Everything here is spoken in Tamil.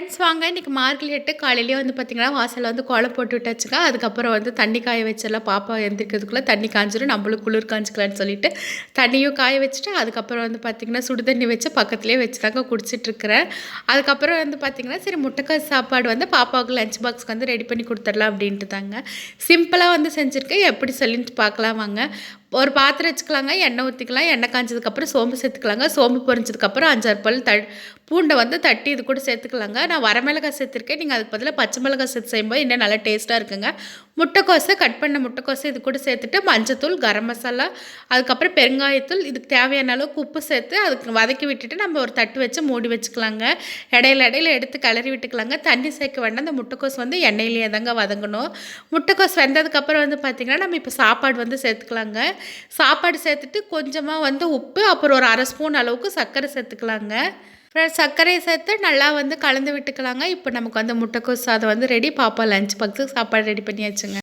ஃப்ரெண்ட்ஸ் வாங்க இன்றைக்கி மார்கழி 8 காலையிலேயே வந்து பார்த்திங்கன்னா வாசலில் வந்து கோலம் போட்டு விட்டாச்சுங்க. அதுக்கப்புறம் வந்து தண்ணி காய வச்சிடலாம், பாப்பா எந்திரிக்கிறதுக்குள்ளே தண்ணி காஞ்சிடும், நம்மளும் குளிர் காஞ்சிக்கலான்னு சொல்லிட்டு தண்ணியும் காய வச்சுட்டு அதுக்கப்புறம் வந்து பார்த்திங்கன்னா சுடு தண்ணி வச்சு பக்கத்துலேயே வச்சு தாங்க குடிச்சிட்ருக்கிறேன். அதுக்கப்புறம் வந்து பார்த்திங்கன்னா சரி முட்டைக்காய் சாப்பாடு வந்து பாப்பாவுக்கு லஞ்ச் பாக்ஸ்க்கு வந்து ரெடி பண்ணி கொடுத்துடலாம் அப்படின்ட்டு தாங்க சிம்பிளாக வந்து செஞ்சுருக்கேன். எப்படி சொல்லிட்டு பார்க்கலாம் வாங்க. ஒரு பாத்திரம் வச்சுக்கலாங்க, எண்ணெய் ஊற்றிக்கலாம், எண்ணெய் காய்ஞ்சதுக்கப்புறம் சோம்பு சேர்த்துக்கலாங்க, சோம்பு பொரிஞ்சதுக்கப்புறம் 5-6 பல் பூண்டை வந்து தட்டி இது கூட சேர்த்துக்கலாங்க. நான் வரமிளகாய் சேர்த்துருக்கேன், நீங்கள் அதுக்கு பதிலாக பச்சை மிளகாய் சேர்த்து செய்யும்போது இன்னும் நல்லா டேஸ்ட்டாக இருக்குங்க. முட்டைக்கோஸை கட் பண்ண முட்டைக்கோஸை இது கூட சேர்த்துட்டு மஞ்சத்தூள், கரம் மசாலா, அதுக்கப்புறம் பெருங்காயத்தூள், இதுக்கு தேவையான அளவுக்கு உப்பு சேர்த்து அதுக்கு வதக்கி விட்டுட்டு நம்ம ஒரு தட்டு வச்சு மூடி வச்சுக்கலாங்க. இடையில எடுத்து கிளறி விட்டுக்கலாங்க. தண்ணி சேர்க்க வேண்டாம், அந்த முட்டைக்கோஸ் வந்து எண்ணெயிலேயே தாங்க வதங்கணும். முட்டைக்கோஸ் வெந்ததுக்கப்புறம் வந்து பார்த்திங்கன்னா நம்ம இப்போ சாப்பாடு வந்து சேர்த்துக்கலாங்க. சாப்பாடு சேர்த்துட்டு கொஞ்சமாக வந்து உப்பு, அப்புறம் ஒரு 1/2 ஸ்பூன் அளவுக்கு சர்க்கரை சேர்த்துக்கலாங்க. அப்புறம் சர்க்கரையை சேர்த்து நல்லா வந்து கலந்து விட்டுக்கலாங்க. இப்போ நமக்கு வந்து முட்டைக்கோஸ் சாதம் வந்து ரெடி. பாப்பா லஞ்ச் பாக்ஸுக்கு சாப்பாடு ரெடி பண்ணியாச்சுங்க.